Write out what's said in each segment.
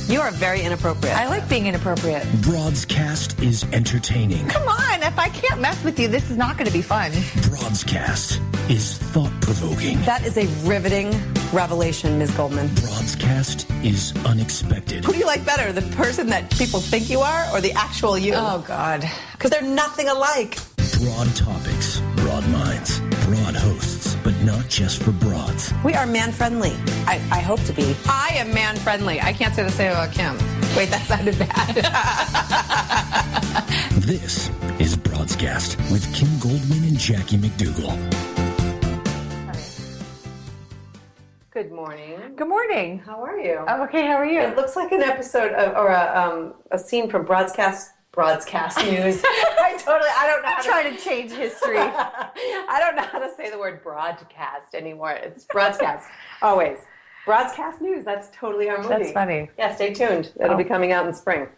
You are very inappropriate. I like being inappropriate. Broadscast is entertaining. Come on, if I can't mess with you, this is not going to be fun. Broadscast is thought-provoking. That is a riveting revelation, Ms. Goldman. Broadscast is unexpected. Who do you like better, the person that people think you are or the actual you? Oh, God. Because they're nothing alike. Broad topics, broad minds, broad hosts, but not just for broads. We are man-friendly. I hope to be. I am man-friendly. I can't say the same about Kim. Wait, that sounded bad. This is Broadscast with Kim Goldman and Jackie McDougall. Good morning. Good morning. How are you? I'm okay. How are you? It looks like an episode of, or a scene from Broadscast News. I don't know how to trying to change history. I don't know how to say the word broadcast anymore. It's Broadscast. Always. Broadscast News. That's totally our movie. That's funny. Yeah, stay tuned. It'll be coming out in spring.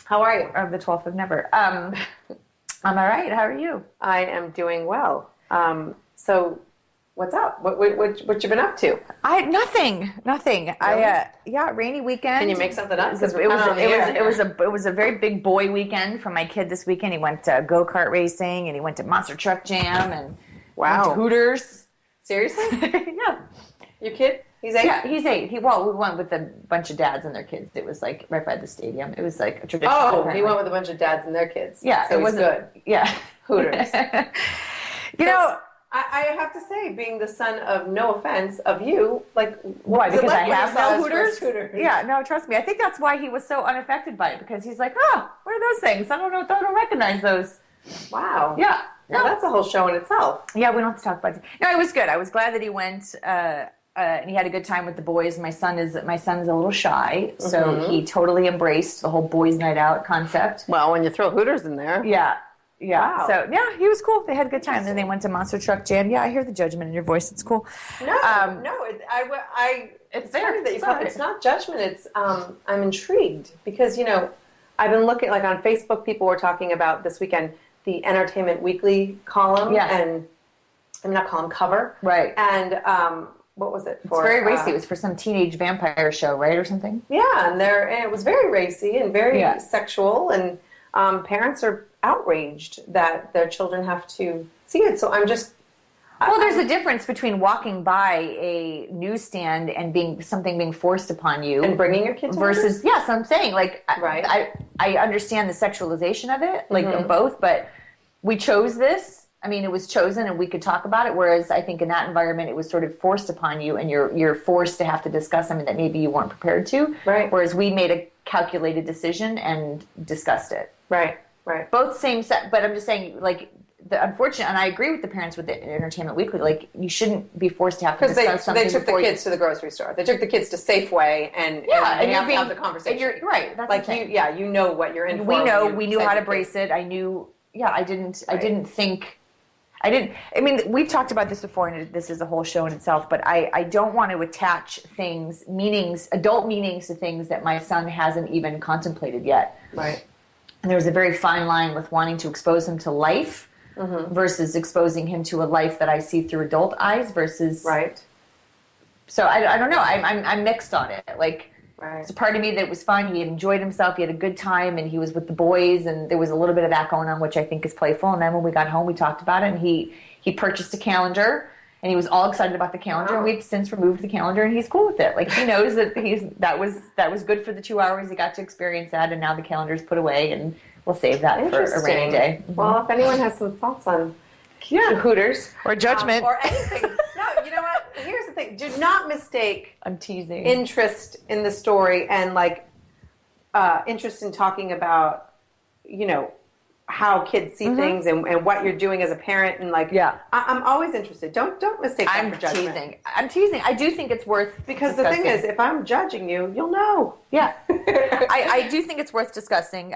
How are you? Of the 12th of Never. I'm all right. How are you? I am doing well. So what's up? What you been up to? Nothing. Really? Rainy weekend. Can you make something up? It was a very big boy weekend for my kid this weekend. He went to go-kart racing and he went to Monster Truck Jam and went to Hooters. Seriously? Yeah. Your kid? He's 8? Yeah, he's 8. We went with a bunch of dads and their kids. It was like right by the stadium. It was like a tradition. Oh, apparently. he went with a bunch of dads and their kids. Yeah, so it was good. Yeah. Hooters. You know, I have to say, being the son of, no offense, of you, like... Why? Because I have no Hooters? Yeah, no, trust me. I think that's why he was so unaffected by it, because he's like, oh, what are those things? I don't recognize those. Wow. Yeah. Well, that's a whole show in itself. Yeah, we don't have to talk about it. No, it was good. I was glad that he went, and he had a good time with the boys. My son is a little shy, so he totally embraced the whole boys' night out concept. Well, when you throw Hooters in there. Yeah. Wow. So, yeah, he was cool. They had a good time. Then they went to Monster Truck Jam. Yeah, I hear the judgment in your voice. It's cool. It's there. It's not judgment. It's, I'm intrigued because, I've been looking, like on Facebook, people were talking about this weekend, the Entertainment Weekly column. Yeah. And, not column, cover. Right. And, what was it for? It's very racy. It was for some teenage vampire show, right, or something? Yeah, and it was very racy and very sexual, and parents are outraged that their children have to see it. So I'm just... Well, there's a difference between walking by a newsstand and being forced upon you. And bringing your kids versus, yes, I'm saying, like, right. I understand the sexualization of it, like, both, but we chose this. I mean, it was chosen and we could talk about it, whereas I think in that environment it was sort of forced upon you and you're forced to have to discuss something that maybe you weren't prepared to. Right. Whereas we made a calculated decision and discussed it. Right. Both same set, but I'm just saying, like, the unfortunate, and I agree with the parents with the Entertainment Weekly, like, you shouldn't be forced to have to discuss something. Because they took the kids to the grocery store. They took the kids to Safeway and you have to have the conversation. And you're right. That's like, you know what you're in for. We knew how to brace it. I knew, I didn't think... I mean, we've talked about this before, and this is a whole show in itself, but I don't want to attach adult meanings to things that my son hasn't even contemplated yet. Right. And there's a very fine line with wanting to expose him to life versus exposing him to a life that I see through adult eyes versus... Right. So I don't know. I'm mixed on it. Like... Right. There's a part of me that was fun. He enjoyed himself. He had a good time, and he was with the boys, and there was a little bit of that going on, which I think is playful. And then when we got home, we talked about it, and he purchased a calendar, and he was all excited about the calendar. Wow. And we've since removed the calendar, and he's cool with it. Like, he knows that that was good for the 2 hours he got to experience that, and now the calendar's put away, and we'll save that for a rainy day. Well, if anyone has some thoughts on Hooters or judgment or anything, no, you know what? Here's the thing: do not mistake. I'm teasing. Interest in the story and interest in talking about, how kids see things and what you're doing as a parent and I'm always interested. Don't mistake that for judgment. I'm teasing. I do think it's worth because discussing. The thing is, if I'm judging you, you'll know. Yeah, I do think it's worth discussing.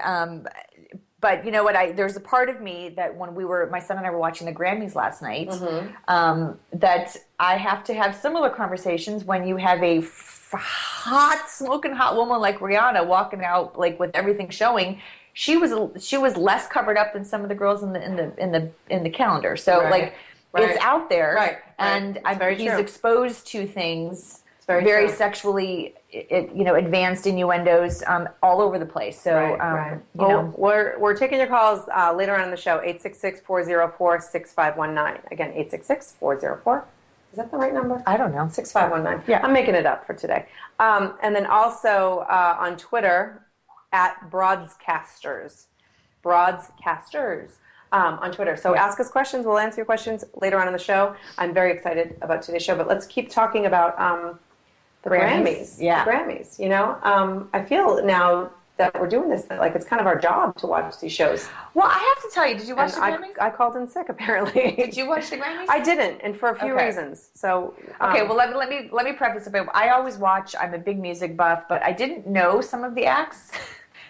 But you know what? There's a part of me that when my son and I were watching the Grammys last night, that I have to have similar conversations when you have a smoking hot woman like Rihanna walking out like with everything showing. She was less covered up than some of the girls in the calendar. So it's out there, right. And he's exposed to things very sexually advanced innuendos all over the place. So, we're taking your calls later on in the show, 866-404-6519. Again, 866-404. Is that the right number? I don't know. 6519. Yeah. I'm making it up for today. And then also on Twitter, at Broadscasters. Broadscasters on Twitter. So ask us questions. We'll answer your questions later on in the show. I'm very excited about today's show. But let's keep talking about the Grammys. Yeah. The Grammys, I feel now that we're doing this, like it's kind of our job to watch these shows. Well, I have to tell you, did you watch the Grammys? I called in sick, apparently. Did you watch the Grammys? I didn't, and for a few reasons. So okay, well let me preface a bit. I always watch. I'm a big music buff, but I didn't know some of the acts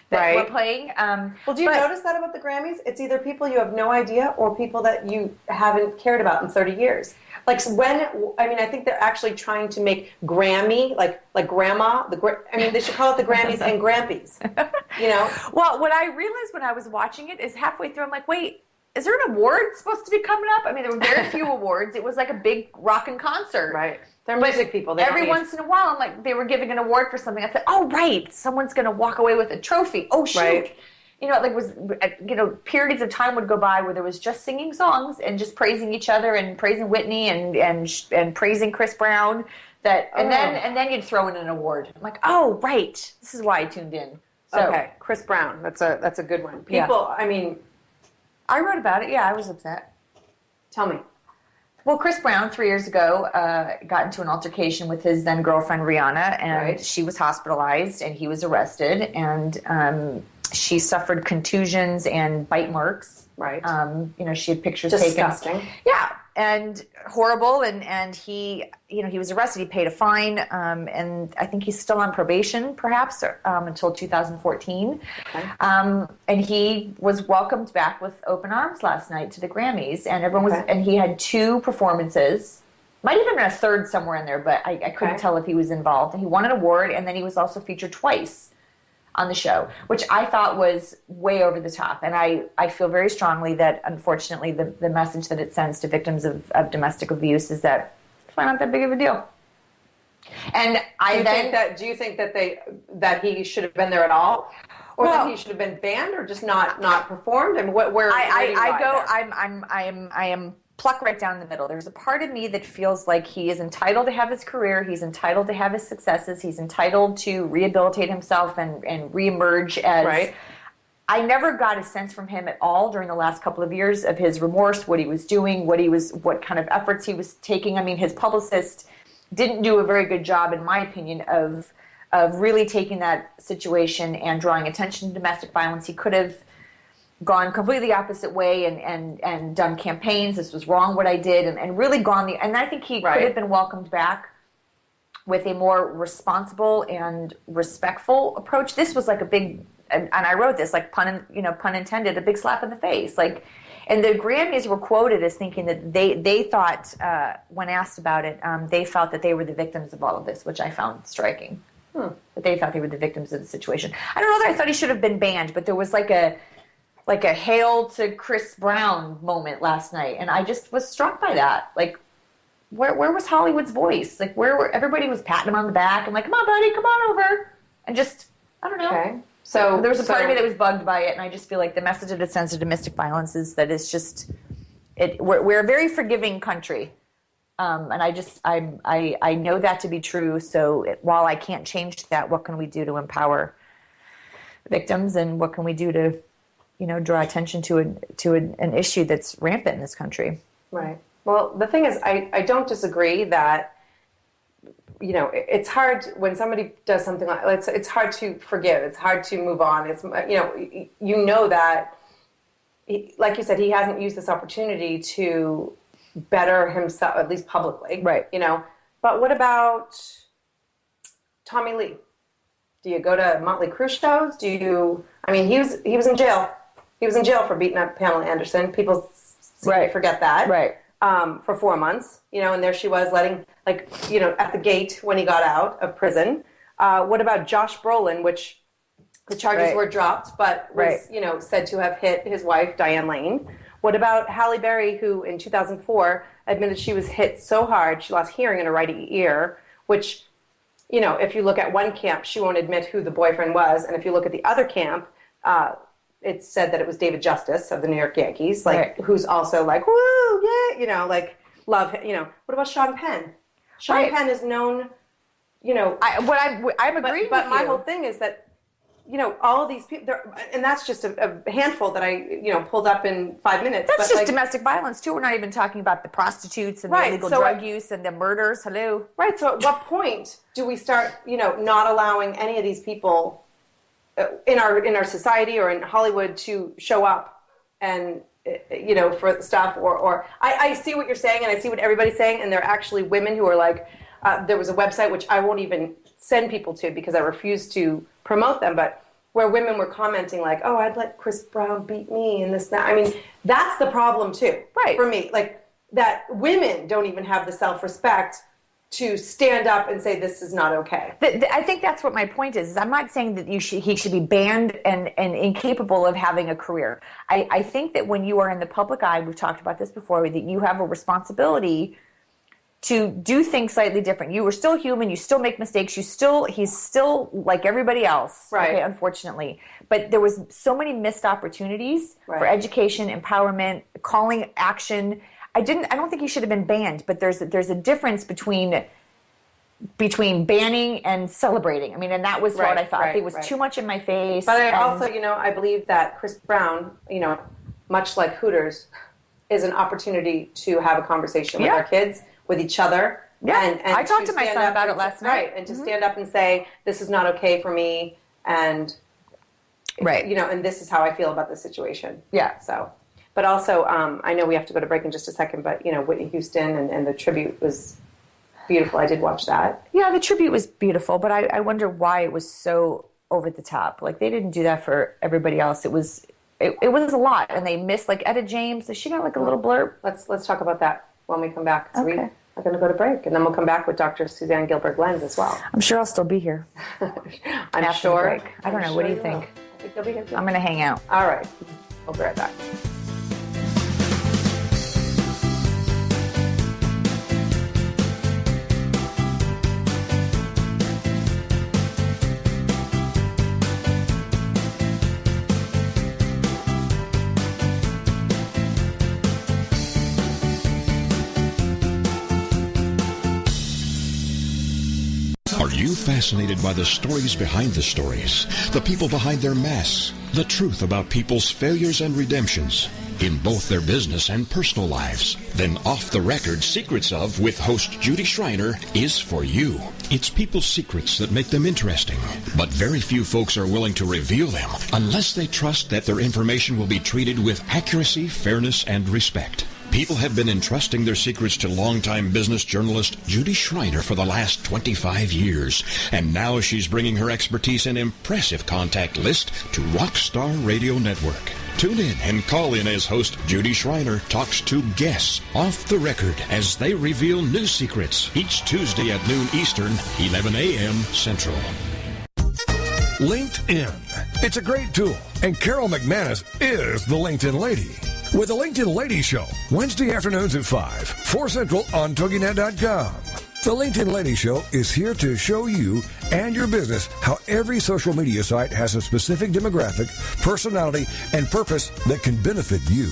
that were playing. Well, do you notice that about the Grammys? It's either people you have no idea or people that you haven't cared about in 30 years. Like I think they're actually trying to make Grammy, like grandma, they should call it the Grammys and Grampies, Well, what I realized when I was watching it is halfway through, I'm like, wait, is there an award supposed to be coming up? I mean, there were very few awards. It was like a big rockin' concert. Right. They're music people. Every once in a while, I'm like, they were giving an award for something. I thought, oh, right, someone's going to walk away with a trophy. Oh, shoot. Right. Periods of time would go by where there was just singing songs and just praising each other and praising Whitney and praising Chris Brown. And then you'd throw in an award. I'm like, oh, right, this is why I tuned in. So, okay, Chris Brown. That's a good one. People, I wrote about it. Yeah, I was upset. Tell me. Well, Chris Brown 3 years ago got into an altercation with his then girlfriend Rihanna, and she was hospitalized, and he was arrested, and she suffered contusions and bite marks. Right. She had pictures Disgusting. taken. Yeah, and horrible. And he, he was arrested. He paid a fine, and I think he's still on probation, perhaps, until 2014. Okay. And he was welcomed back with open arms last night to the Grammys, and everyone was. And he had 2 performances. Might even been a third somewhere in there, but I couldn't tell if he was involved. And he won an award, and then he was also featured twice on the show, which I thought was way over the top. And I feel very strongly that, unfortunately, the message that it sends to victims of domestic abuse is that it's not that big of a deal. And do you think that he should have been there at all? Or that he should have been banned or just not performed? I mean, I am pluck right down the middle. There's a part of me that feels like he is entitled to have his career. He's entitled to have his successes. He's entitled to rehabilitate himself and reemerge as... Right. I never got a sense from him at all during the last couple of years of his remorse, what he was doing, what kind of efforts he was taking. I mean, his publicist didn't do a very good job, in my opinion, of really taking that situation and drawing attention to domestic violence. He could have gone completely the opposite way and done campaigns. This was wrong what I did, and really and I think he could have been welcomed back with a more responsible and respectful approach. This was like a big, and I wrote this, like pun intended, a big slap in the face. Like, and the Grammys were quoted as thinking that they thought, when asked about it, they felt that they were the victims of all of this, which I found striking. That they thought they were the victims of the situation. I don't know that I thought he should have been banned, but there was like a hail to Chris Brown moment last night, and I just was struck by that. Like, where was Hollywood's voice? Like, everybody was patting him on the back and like, come on, buddy, come on over, and just, I don't know. Okay. So there was a part of me that was bugged by it, and I just feel like the message that it sends to domestic violence is that it's just, we're a very forgiving country, and I know that to be true. So while I can't change that, what can we do to empower victims, and what can we do to draw attention to an issue that's rampant in this country? Right. Well, the thing is, I don't disagree that, it's hard when somebody does something like it's hard to forgive. It's hard to move on. It's, that, like you said, he hasn't used this opportunity to better himself, at least publicly. Right. But what about Tommy Lee? Do you go to Motley Crue shows? he was in jail. He was in jail for beating up Pamela Anderson. People seem to forget that. Right. For 4 months, and there she was letting, at the gate when he got out of prison. What about Josh Brolin, which the charges were dropped, but was, said to have hit his wife, Diane Lane. What about Halle Berry, who in 2004 admitted she was hit so hard she lost hearing in her right ear, which, if you look at one camp, she won't admit who the boyfriend was. And if you look at the other camp, it said that it was David Justice of the New York Yankees, who's also like, woo, yeah, love, what about Sean Penn? Sean Penn is known, I'm agreeing but with my you. whole thing is that, all of these people, and that's just a handful that I, pulled up in 5 minutes. That's just domestic violence, too. We're not even talking about the prostitutes and the illegal drug use and the murders. Hello. Right. So at what point do we start, not allowing any of these people in our society or in Hollywood to show up and, for stuff or I see what you're saying and I see what everybody's saying. And there are actually women who are like, there was a website, which I won't even send people to because I refuse to promote them, but where women were commenting like, oh, I'd let Chris Brown beat me and this, that. I mean, that's the problem too, for me. Like that women don't even have the self-respect to stand up and say this is not okay. I think that's what my point is I'm not saying that he should be banned and incapable of having a career. I think that when you are in the public eye, we've talked about this before, that you have a responsibility to do things slightly different. You are still human. You still make mistakes. He's still like everybody else. Right. Okay, unfortunately. But there was so many missed opportunities for education, empowerment, calling action. I don't think he should have been banned, but there's a difference between banning and celebrating. I mean, and that was what I thought. It was too much in my face. But I also, I believe that Chris Brown, much like Hooters, is an opportunity to have a conversation with our kids, with each other. Yeah, and I talked to my son about it last night. Right, and to stand up and say, this is not okay for me, and, and this is how I feel about the situation. Yeah. So, but also, I know we have to go to break in just a second, but, Whitney Houston and the tribute was beautiful. I did watch that. Yeah, the tribute was beautiful, but I wonder why it was so over the top. Like, they didn't do that for everybody else. It was a lot, and they missed, like, Etta James. She got, like, a little blurb. Let's talk about that when we come back. So okay. We're going to go to break, and then we'll come back with Dr. Suzanne Gilberg-Lenz as well. I'm sure I'll still be here. I'm sure. Break. I don't know. What do you think? I think you'll be here too. I'm going to hang out. All right. We'll be right back. Are you fascinated by the stories behind the stories, the people behind their masks, the truth about people's failures and redemptions in both their business and personal lives? Then Off the Record Secrets of with host Judy Schreiner is for you. It's people's secrets that make them interesting, but very few folks are willing to reveal them unless they trust that their information will be treated with accuracy, fairness, and respect. People have been entrusting their secrets to longtime business journalist Judy Schreiner for the last 25 years, and now she's bringing her expertise and impressive contact list to Rockstar Radio Network. Tune in and call in as host Judy Schreiner talks to guests off the record as they reveal new secrets each Tuesday at noon Eastern, 11 a.m. Central. LinkedIn. It's a great tool, and Carol McManus is the LinkedIn lady. With the LinkedIn Lady Show, Wednesday afternoons at 5, 4 Central on TogiNet.com. The LinkedIn Lady Show is here to show you and your business how every social media site has a specific demographic, personality, and purpose that can benefit you.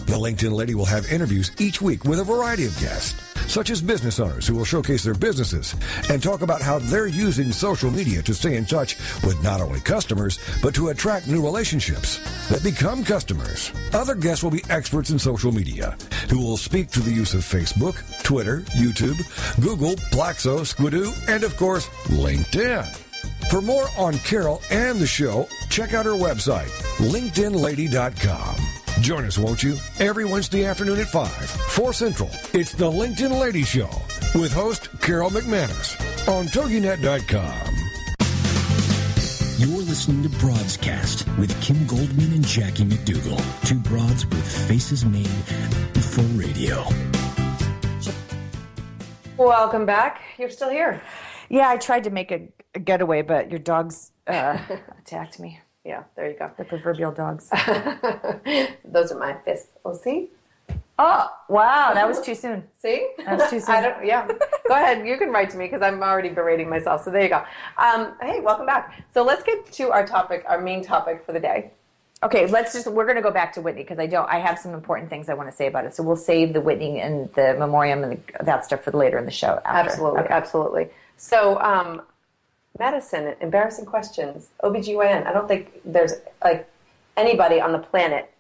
The LinkedIn Lady will have interviews each week with a variety of guests, such as business owners who will showcase their businesses and talk about how they're using social media to stay in touch with not only customers, but to attract new relationships that become customers. Other guests will be experts in social media who will speak to the use of Facebook, Twitter, YouTube, Google, Plaxo, Squidoo, and of course, LinkedIn. For more on Carol and the show, check out her website, LinkedInLady.com. Join us, won't you? Every Wednesday afternoon at 5, 4 Central. It's the LinkedIn Lady Show with host Carol McManus on TogiNet.com. You're listening to Broadscast with Kim Goldman and Jackie McDougall. Two broads with faces made for radio. Welcome back. You're still here. Yeah, I tried to make a getaway, but your dogs attacked me. Yeah, there you go. The proverbial dogs. Those are my fists. Oh, see? Oh, wow. That was too soon. See? That was too soon. Go ahead. You can write to me because I'm already berating myself. So there you go. Hey, welcome back. So let's get to our main topic for the day. Okay, we're going to go back to Whitney because I have some important things I want to say about it. So we'll save the Whitney and the memoriam and that stuff for later in the show. Absolutely. Okay. Absolutely. So, medicine, embarrassing questions, OBGYN. I don't think there's anybody on the planet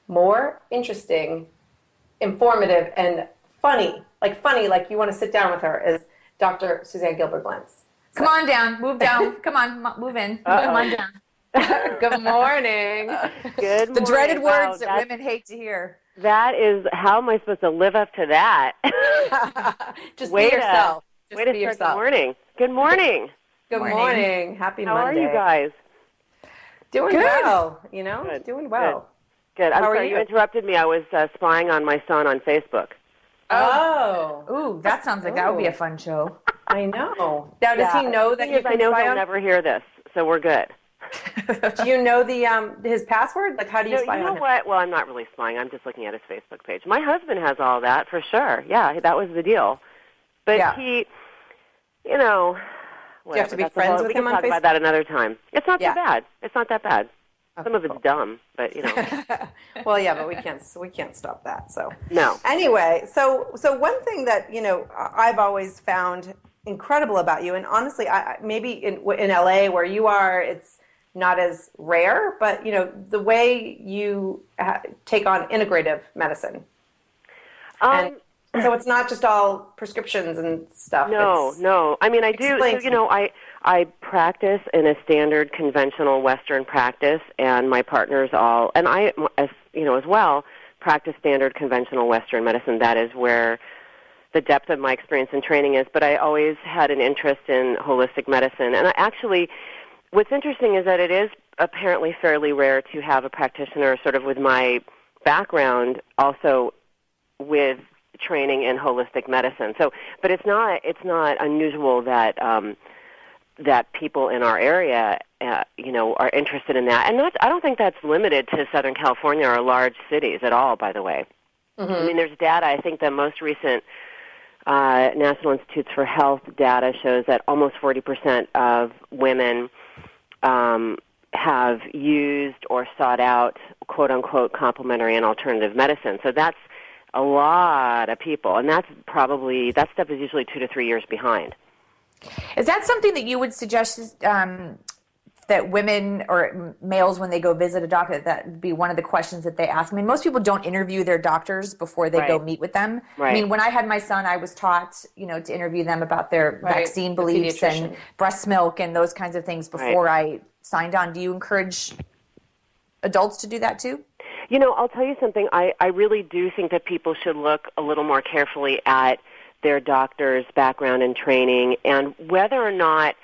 more interesting, informative, and funny, like you want to sit down with her, is Dr. Suzanne Gilberg-Lenz. Come on down. Move down. Come on. Move in. Come on down. Good morning. Good morning. The dreaded words that women hate to hear. That is, how am I supposed to live up to that? Just be yourself. Way to start the morning. Good morning. Good morning. Happy Monday. How are you guys? Doing well, Good. Doing well. Good. I'm sorry you interrupted me. I was spying on my son on Facebook. Oh. Ooh, that sounds like that would be a fun show. I know. Now, does he know that you can I know spy he'll on? never hear this, so we're good. Do you know his password? Like, how do you spy on him? You know what? Well, I'm not really spying. I'm just looking at his Facebook page. My husband has all that for sure. Yeah, that was the deal. But he, do you have to be friends with him on Facebook? We can talk about that another time. It's not that bad. It's not that bad. Some of it's dumb, but Well, yeah, but we can't stop that. So no. Anyway, so one thing that I've always found incredible about you, and honestly, maybe in LA where you are, it's not as rare, but the way you take on integrative medicine. And so it's not just all prescriptions and stuff. No. I mean, I do. So, I practice in a standard conventional Western practice, and my partners all, and I, as well, practice standard conventional Western medicine. That is where the depth of my experience and training is. But I always had an interest in holistic medicine, and what's interesting is that it is apparently fairly rare to have a practitioner sort of with my background also with training in holistic medicine. So, but it's not unusual that that people in our area, are interested in that. And I don't think that's limited to Southern California or large cities at all, by the way. Mm-hmm. I mean, there's data. I think the most recent National Institutes for Health data shows that almost 40% of women have used or sought out, quote-unquote, complementary and alternative medicine. So that's a lot of people, and that stuff is usually 2 to 3 years behind. Is that something that you would suggest that women or males, when they go visit a doctor, that would be one of the questions that they ask? I mean, most people don't interview their doctors before they go meet with them. Right. I mean, when I had my son, I was taught, to interview them about their vaccine beliefs and breast milk and those kinds of things before I signed on. Do you encourage adults to do that too? I'll tell you something. I really do think that people should look a little more carefully at their doctor's background and training and whether or not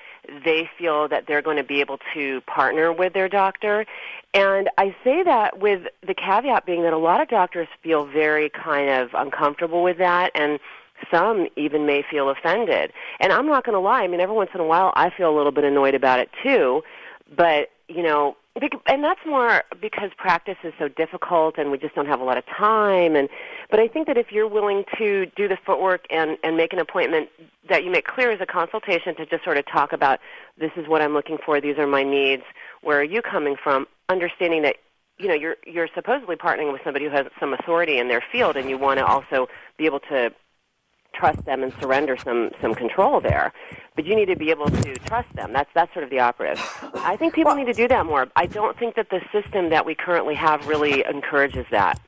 they feel that they're going to be able to partner with their doctor. And I say that with the caveat being that a lot of doctors feel very kind of uncomfortable with that, and some even may feel offended. And I'm not going to lie. I mean, every once in a while I feel a little bit annoyed about it too. But, and that's more because practice is so difficult and we just don't have a lot of time. But I think that if you're willing to do the footwork and make an appointment that you make clear as a consultation to just sort of talk about, this is what I'm looking for, these are my needs, where are you coming from, understanding that, you're supposedly partnering with somebody who has some authority in their field, and you want to also be able to trust them and surrender some control there. But you need to be able to trust them. That's sort of the operative. I think people need to do that more. I don't think that the system that we currently have really encourages that.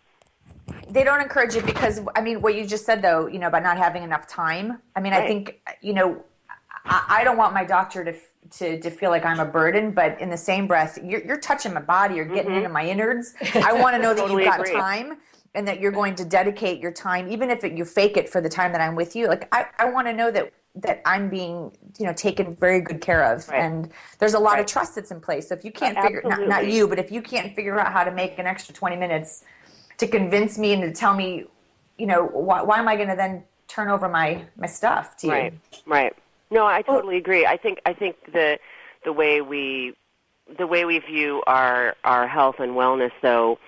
They don't encourage it because, I mean, what you just said, though, about not having enough time. I mean, I think, I don't want my doctor to feel like I'm a burden, but in the same breath, you're touching my body, you're getting into my innards. I want to know that you've got time and that you're going to dedicate your time, even if you fake it for the time that I'm with you. Like, I want to know that I'm being, taken very good care of. Right. And there's a lot of trust that's in place. So if you can't not you, but if you can't figure out how to make an extra 20 minutes to convince me and to tell me, why am I going to then turn over my stuff to you? Right. No, I totally agree. I think the way we view our health and wellness, though,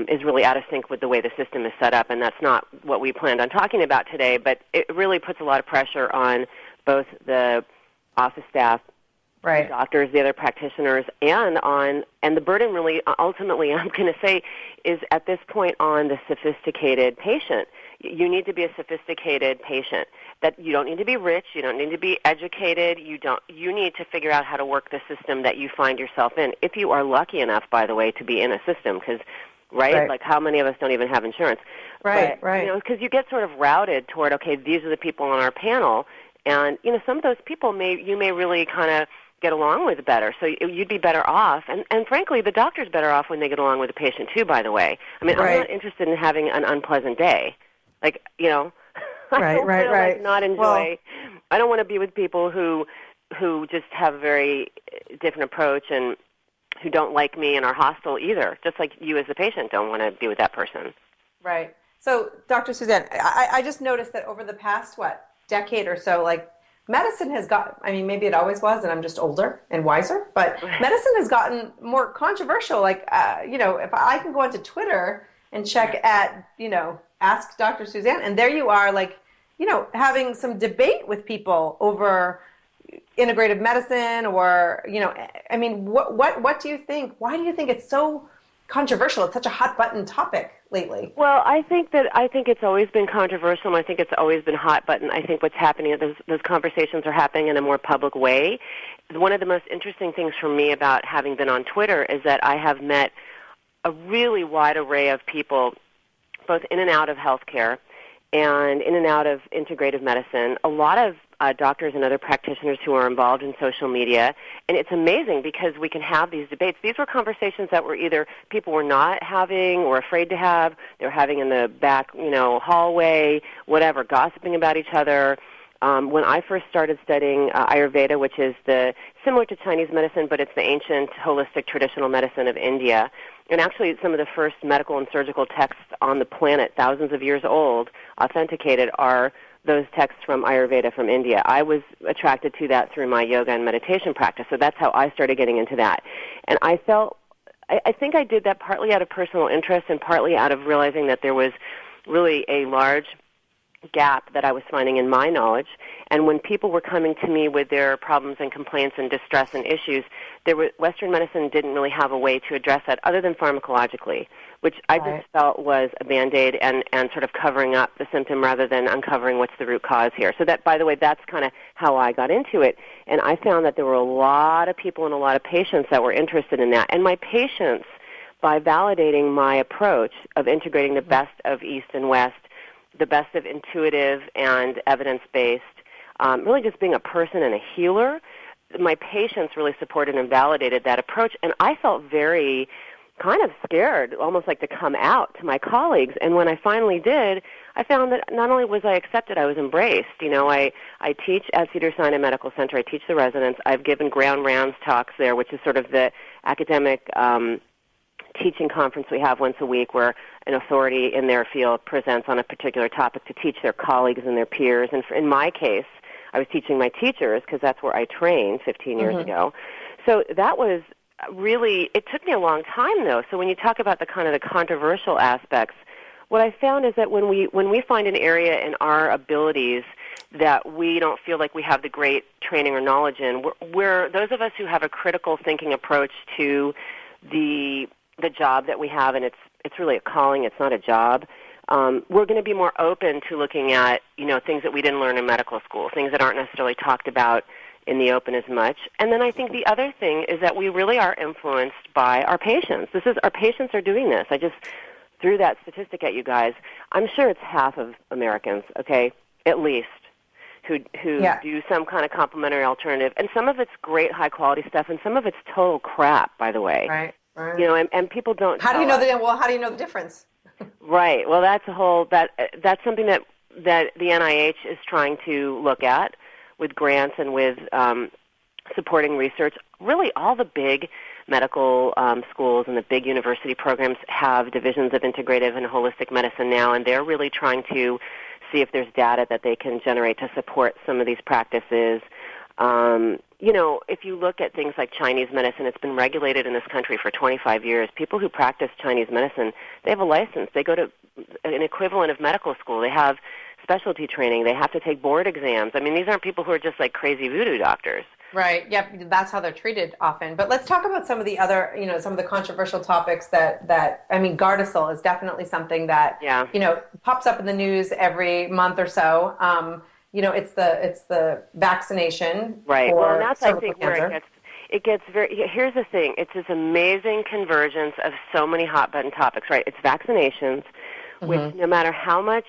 is really out of sync with the way the system is set up, and that's not what we planned on talking about today, but it really puts a lot of pressure on both the office staff, the doctors, the other practitioners, and the burden really ultimately, I'm going to say, is at this point on the sophisticated patient. You need to be a sophisticated patient. That you don't need to be rich, you don't need to be educated, you need to figure out how to work the system that you find yourself in. If you are lucky enough, by the way, to be in a system, because like how many of us don't even have insurance? But, because you get sort of routed toward, okay, these are the people on our panel, and some of those people you may really kind of get along with better. So you'd be better off, and frankly, the doctor's better off when they get along with the patient too. By the way, I mean, I'm not interested in having an unpleasant day, I don't not enjoy. Well, I don't want to be with people who just have a very different approach and who don't like me and are hostile either. Just like you as the patient don't want to be with that person. Right. So, Dr. Suzanne, I just noticed that over the past decade or so, medicine has got, I mean, maybe it always was, and I'm just older and wiser, but medicine has gotten more controversial. If I can go onto Twitter and check at, Ask Dr. Suzanne, and there you are, having some debate with people over integrative medicine or, I mean, what do you think? Why do you think it's so controversial? It's such a hot button topic lately. Well, I think it's always been controversial, and I think it's always been hot button. I think what's happening is those conversations are happening in a more public way. One of the most interesting things for me about having been on Twitter is that I have met a really wide array of people, both in and out of healthcare and in and out of integrative medicine, a lot of doctors and other practitioners who are involved in social media. And it's amazing because we can have these debates. These were conversations that were either people were not having or afraid to have. They were having in the back, hallway, whatever, gossiping about each other. When I first started studying Ayurveda, which is similar to Chinese medicine, but it's the ancient holistic traditional medicine of India, and actually some of the first medical and surgical texts on the planet, thousands of years old, authenticated, are those texts from Ayurveda from India. I was attracted to that through my yoga and meditation practice, so that's how I started getting into that. And I think I did that partly out of personal interest and partly out of realizing that there was really a large gap that I was finding in my knowledge. And when people were coming to me with their problems and complaints and distress and issues, Western medicine didn't really have a way to address that other than pharmacologically, which I just felt was a Band-Aid and sort of covering up the symptom rather than uncovering what's the root cause here. So that, by the way, that's kind of how I got into it. And I found that there were a lot of people and a lot of patients that were interested in that. And my patients, by validating my approach of integrating the best of East and West, the best of intuitive and evidence-based, really just being a person and a healer, my patients really supported and validated that approach. And I felt very kind of scared, almost like to come out to my colleagues. And when I finally did, I found that not only was I accepted, I was embraced. I teach at Cedars-Sinai Medical Center. I teach the residents. I've given Ground Rounds talks there, which is sort of the academic teaching conference we have once a week where an authority in their field presents on a particular topic to teach their colleagues and their peers. And in my case, I was teaching my teachers because that's where I trained 15 years ago. So that was really, it took me a long time, though. So when you talk about the kind of the controversial aspects, what I found is that when we find an area in our abilities that we don't feel like we have the great training or knowledge in, we're those of us who have a critical thinking approach to the job that we have, and it's really a calling, it's not a job. We're going to be more open to looking at, things that we didn't learn in medical school, things that aren't necessarily talked about in the open as much. And then I think the other thing is that we really are influenced by our patients. Our patients are doing this. I just threw that statistic at you guys. I'm sure it's half of Americans, okay, at least, who do some kind of complementary alternative. And some of it's great high-quality stuff, and some of it's total crap, by the way. Right. And people don't. How do you know the difference? Right. Well, that's that's something that the NIH is trying to look at with grants and with supporting research. Really, all the big medical schools and the big university programs have divisions of integrative and holistic medicine now, and they're really trying to see if there's data that they can generate to support some of these practices. You know, if you look at things like Chinese medicine, it's been regulated in this country for 25 years. People who practice Chinese medicine, they have a license. They go to an equivalent of medical school. They have specialty training. They have to take board exams. I mean, these aren't people who are just like crazy voodoo doctors. Right. Yep. That's how they're treated often. But let's talk about some of the other, you know, some of the controversial topics that I mean, Gardasil is definitely something that, you know, pops up in the news every month or so. You know, it's the vaccination. Right. For well, and that's, I think, cancer. where it gets very, here's the thing. It's this amazing convergence of so many hot button topics, right? It's vaccinations, which no matter how much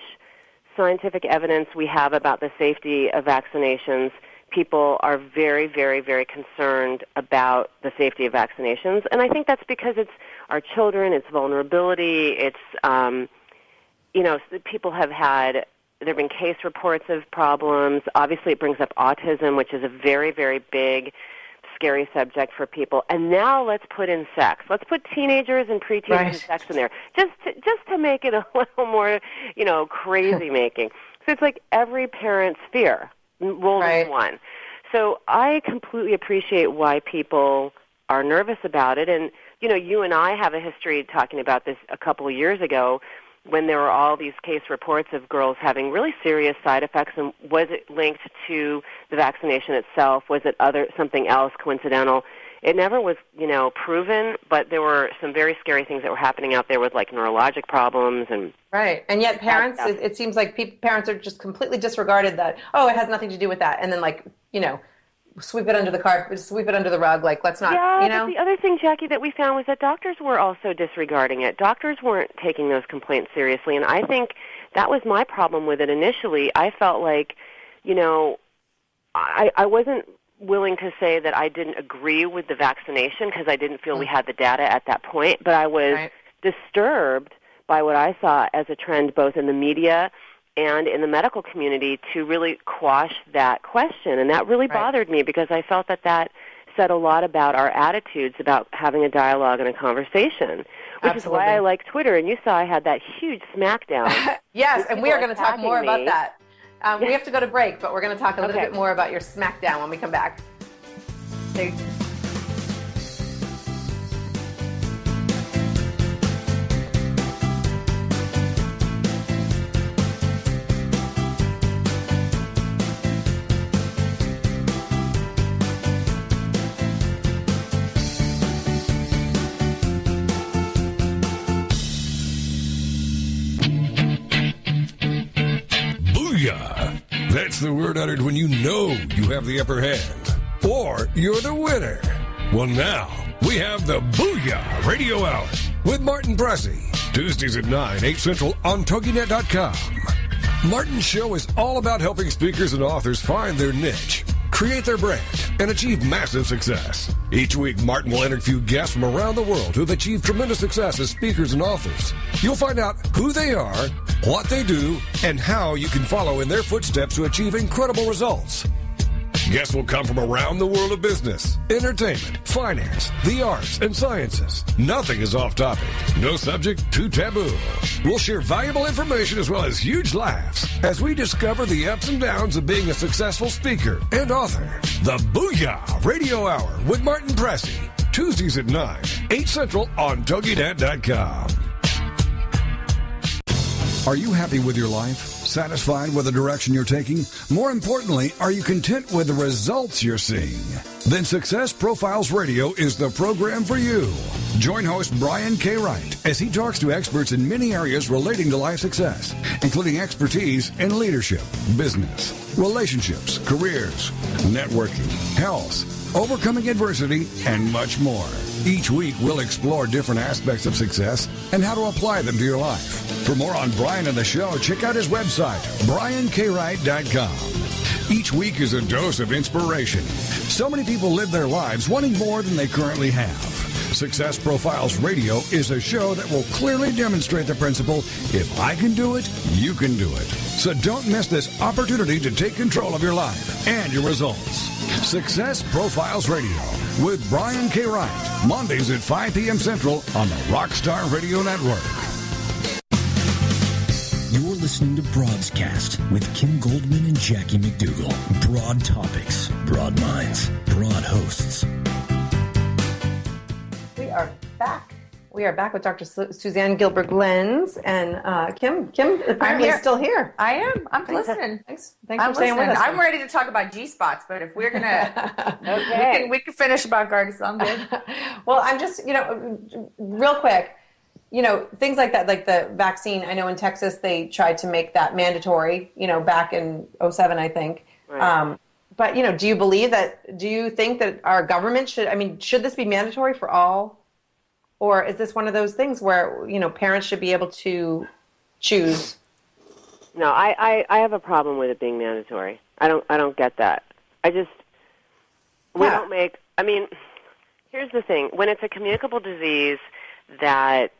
scientific evidence we have about the safety of vaccinations, people are very, very, very concerned about the safety of vaccinations. And I think that's because it's our children, it's vulnerability, it's, you know, people have had, there have been case reports of problems. Obviously, it brings up autism, which is a very, very big, scary subject for people. And now let's put in sex. Let's put teenagers and preteens and sex in there, just to make it a little more, you know, crazy making. So it's like every parent's fear rolled into one. So I completely appreciate why people are nervous about it. And, you know, you and I have a history talking about this a couple of years ago when there were all these case reports of girls having really serious side effects. And was it linked to the vaccination itself? Was it something else coincidental? It never was, you know, proven, but there were some very scary things that were happening out there with, like, neurologic problems. And and yet parents, it seems like parents are just completely disregarded that, oh, it has nothing to do with that. And then, like, you know, sweep it under the rug, like, let's not, you know. But the other thing, Jackie, that we found was that doctors were also disregarding it. Doctors weren't taking those complaints seriously, and I think that was my problem with it initially. I felt like, you know, I wasn't willing to say that I didn't agree with the vaccination because I didn't feel we had the data at that point, but I was disturbed by what I saw as a trend both in the media and in the medical community to really quash that question. And that really bothered me because I felt that said a lot about our attitudes about having a dialogue and a conversation, which is why I like Twitter. And you saw I had that huge smackdown. Yes, and we are going to talk more about that. We have to go to break, but we're going to talk a little bit more about your smackdown when we come back. Booyah! That's the word uttered when you know you have the upper hand. Or you're the winner. Well, now we have the Booyah Radio Hour with Martin Pressey. Tuesdays at 9, 8 Central on TogiNet.com. Martin's show is all about helping speakers and authors find their niche, create their brand, and achieve massive success. Each week, Martin will interview guests from around the world who have achieved tremendous success as speakers and authors. You'll find out who they are, what they do, and how you can follow in their footsteps to achieve incredible results. Guests will come from around the world of business, entertainment, finance, the arts, and sciences. Nothing is off topic. No subject too taboo. We'll share valuable information as well as huge laughs as we discover the ups and downs of being a successful speaker and author. The Booyah Radio Hour with Martin Pressey. Tuesdays at 9, 8 Central on TogiNet.com. Are you happy with your life? Satisfied with the direction you're taking? More importantly, are you content with the results you're seeing? Then Success Profiles Radio is the program for you. Join host Brian K. Wright as he talks to experts in many areas relating to life success, including expertise in leadership, business, relationships, careers, networking, health, overcoming adversity, and much more. Each week, we'll explore different aspects of success and how to apply them to your life. For more on Brian and the show, check out his website, briankwright.com. Each week is a dose of inspiration. So many people live their lives wanting more than they currently have. Success Profiles Radio is a show that will clearly demonstrate the principle, if I can do it, you can do it. So don't miss this opportunity to take control of your life and your results. Success Profiles Radio with Brian K. Wright, Mondays at 5 p.m. Central on the Rockstar Radio Network. You're listening to Broadscast with Kim Goldman and Jackie McDougall. Broad topics, broad minds, broad hosts. We are back. We are back with Dr. Suzanne Gilberg-Lenz, and Kim apparently is still here. I am. I'm listening. Thanks for staying with us. I'm ready to talk about G-spots, but if we're gonna, we can finish about Gardasil. I'm good. Well, I'm just, real quick, things like that, like the vaccine. I know in Texas they tried to make that mandatory, back in 2007, I think. Right. But do you believe that? Do you think that our government should this be mandatory for all? Or is this one of those things where, parents should be able to choose? No, I have a problem with it being mandatory. I don't get that. We don't make, here's the thing. When it's a communicable disease that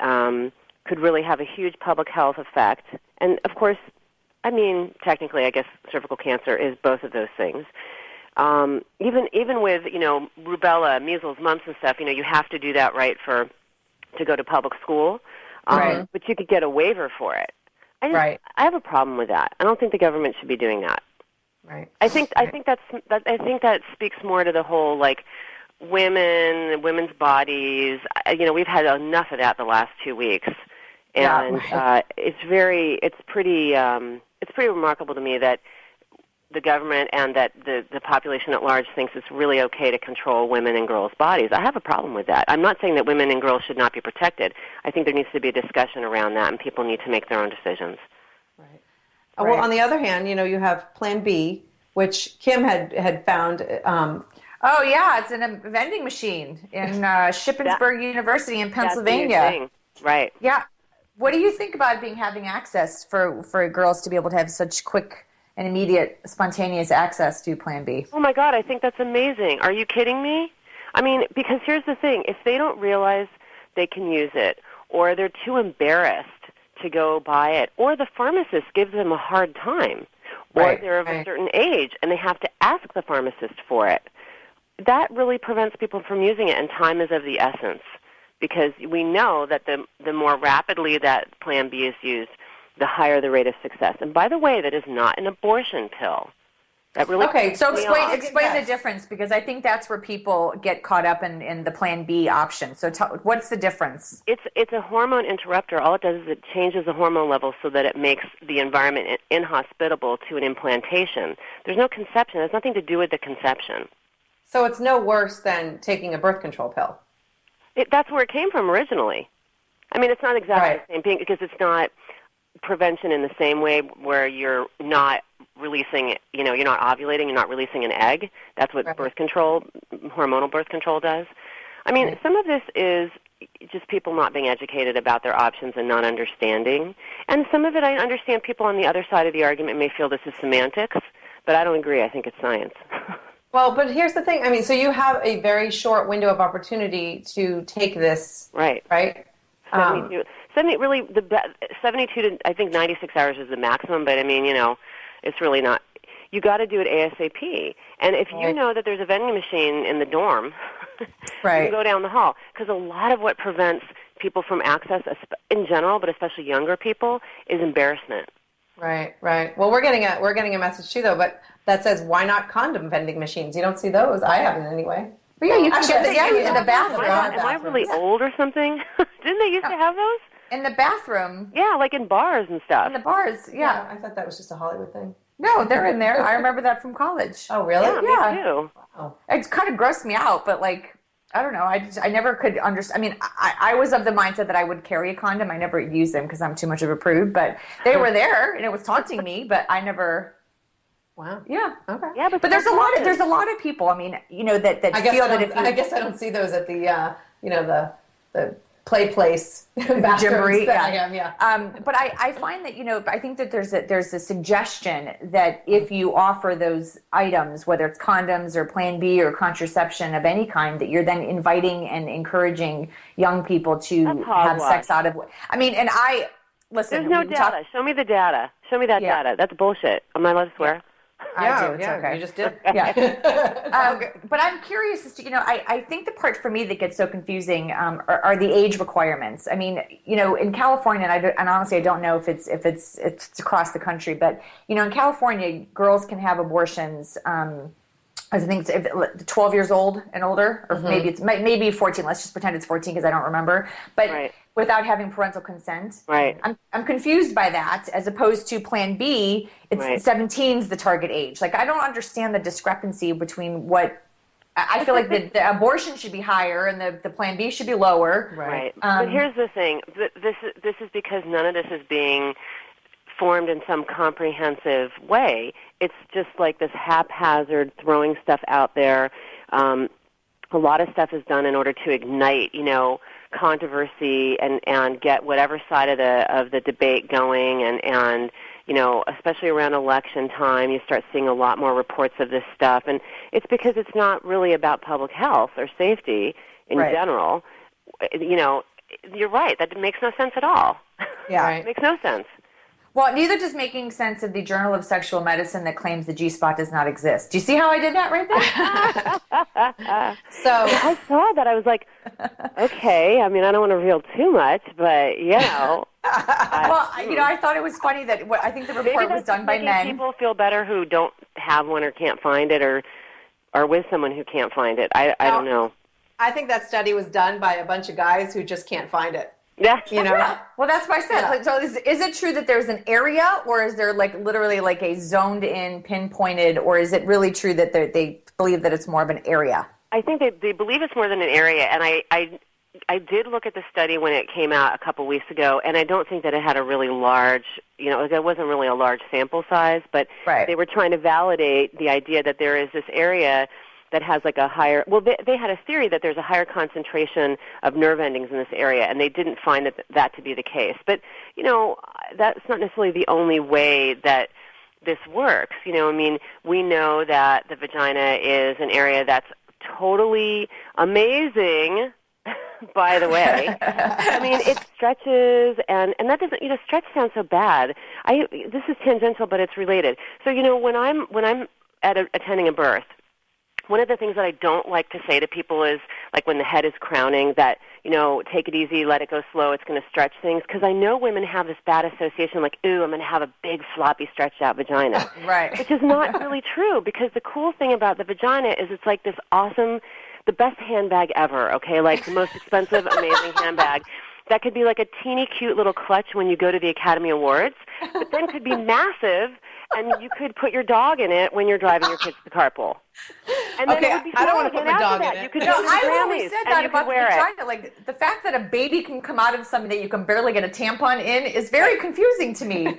could really have a huge public health effect, and of course, technically, I guess cervical cancer is both of those things. Even with, rubella, measles, mumps and stuff, you have to do that to go to public school, right. But you could get a waiver for it. I have a problem with that. I don't think the government should be doing that. Right. I think that speaks more to the whole women's bodies. We've had enough of that the last 2 weeks, and it's pretty remarkable to me that the government and that the population at large thinks it's really okay to control women and girls' bodies. I have a problem with that. I'm not saying that women and girls should not be protected. I think there needs to be a discussion around that, and people need to make their own decisions. Right. Well, on the other hand, you have Plan B, which Kim had found. It's in a vending machine in Shippensburg University in Pennsylvania. Right. Yeah. What do you think about having access for girls to be able to have such quick and immediate, spontaneous access to Plan B? Oh, my God, I think that's amazing. Are you kidding me? Because here's the thing. If they don't realize they can use it, or they're too embarrassed to go buy it, or the pharmacist gives them a hard time, or they're of a certain age and they have to ask the pharmacist for it, that really prevents people from using it, and time is of the essence. Because we know that the more rapidly that Plan B is used, the higher the rate of success. And by the way, that is not an abortion pill. That really so explain the difference, because I think that's where people get caught up in the Plan B option. So what's the difference? It's a hormone interrupter. All it does is it changes the hormone level so that it makes the environment inhospitable to an implantation. There's no conception. It has nothing to do with the conception. So it's no worse than taking a birth control pill. That's where it came from originally. It's not exactly the same thing, because it's not prevention in the same way where you're not releasing, you're not ovulating, you're not releasing an egg. That's what birth control, hormonal birth control does. Some of this is just people not being educated about their options and not understanding. And some of it, I understand people on the other side of the argument may feel this is semantics, but I don't agree. I think it's science. Well, but here's the thing. So you have a very short window of opportunity to take this. Right? 72 to, I think, 96 hours is the maximum, but it's really not. You got to do it ASAP. And if you know that there's a vending machine in the dorm, you can go down the hall. Because a lot of what prevents people from access, in general, but especially younger people, is embarrassment. Right. Well, we're getting a message too, though, but that says, why not condom vending machines? You don't see those. I haven't anyway. But you can get in the bathroom. Am I really old or something? Didn't they used to have those? In the bathroom. Yeah, like in bars and stuff. In the bars, yeah. I thought that was just a Hollywood thing. No, they're in there. I remember that from college. Oh, really? Yeah, me too. Wow. It kind of grossed me out, but I don't know. I never could understand. I was of the mindset that I would carry a condom. I never used them because I'm too much of a prude, but they were there and it was taunting me, but I never... Wow. Yeah. Okay. Yeah, but there's a lot of people. That feel that if I guess I don't see those at the the play place Jamboree. Yeah. But I find that I think that there's a suggestion that if you offer those items, whether it's condoms or Plan B or contraception of any kind, that you're then inviting and encouraging young people to have sex out of. And I listen. There's no data. Show me the data. Show me that data. That's bullshit. Am I allowed to swear? I do. It's okay. You just did. Yeah. But I'm curious as to, I think the part for me that gets so confusing are the age requirements. I mean, in California, and honestly, I don't know if it's across the country, but in California, girls can have abortions. I think it's 12 years old and older, or maybe 14. Let's just pretend it's 14 because I don't remember. But without having parental consent. Right. I'm confused by that, as opposed to Plan B, it's 17 is the target age. Like, I don't understand the discrepancy between what I feel like the abortion should be higher and the Plan B should be lower. Right. But here's the thing. This is because none of this is being formed in some comprehensive way. It's just like this haphazard throwing stuff out there. A lot of stuff is done in order to ignite, controversy and get whatever side of the debate going, and especially around election time, you start seeing a lot more reports of this stuff, and it's because it's not really about public health or safety in general. You're right, that makes no sense at all. Yeah. It makes no sense. Well, neither does making sense of the Journal of Sexual Medicine that claims the G-spot does not exist. Do you see how I did that right there? So I saw that. I was like, okay. I mean, I don't want to reveal too much, but, I thought it was funny that I think the report was done by men. People feel better who don't have one or can't find it, or are with someone who can't find it. I don't know. I think that study was done by a bunch of guys who just can't find it. Yeah. Well, that's what I said. Yeah. So is it true that there's an area, or is there literally a zoned in, pinpointed, or is it really true that they believe that it's more of an area? I think they believe it's more than an area, and I did look at the study when it came out a couple weeks ago, and I don't think that it had a really large, it wasn't really a large sample size, but they were trying to validate the idea that there is this area that has a higher, they had a theory that there's a higher concentration of nerve endings in this area, and they didn't find that to be the case. But, that's not necessarily the only way that this works. We know that the vagina is an area that's totally amazing, by the way. I mean, it stretches, and that doesn't, stretch sounds so bad. This is tangential, but it's related. So, when I'm attending a birth, one of the things that I don't like to say to people is, when the head is crowning, that, take it easy, let it go slow, it's going to stretch things. Because I know women have this bad association, ooh, I'm going to have a big, floppy, stretched-out vagina. Right. Which is not really true, because the cool thing about the vagina is it's this awesome, the best handbag ever, okay? The most expensive, amazing handbag. That could be a teeny cute little clutch when you go to the Academy Awards, but then could be massive, and you could put your dog in it when you're driving your kids to carpool. And then it would be I don't want to put my dog in it. You could go to the Grammys, I always said that about the vagina. The fact that a baby can come out of something that you can barely get a tampon in is very confusing to me.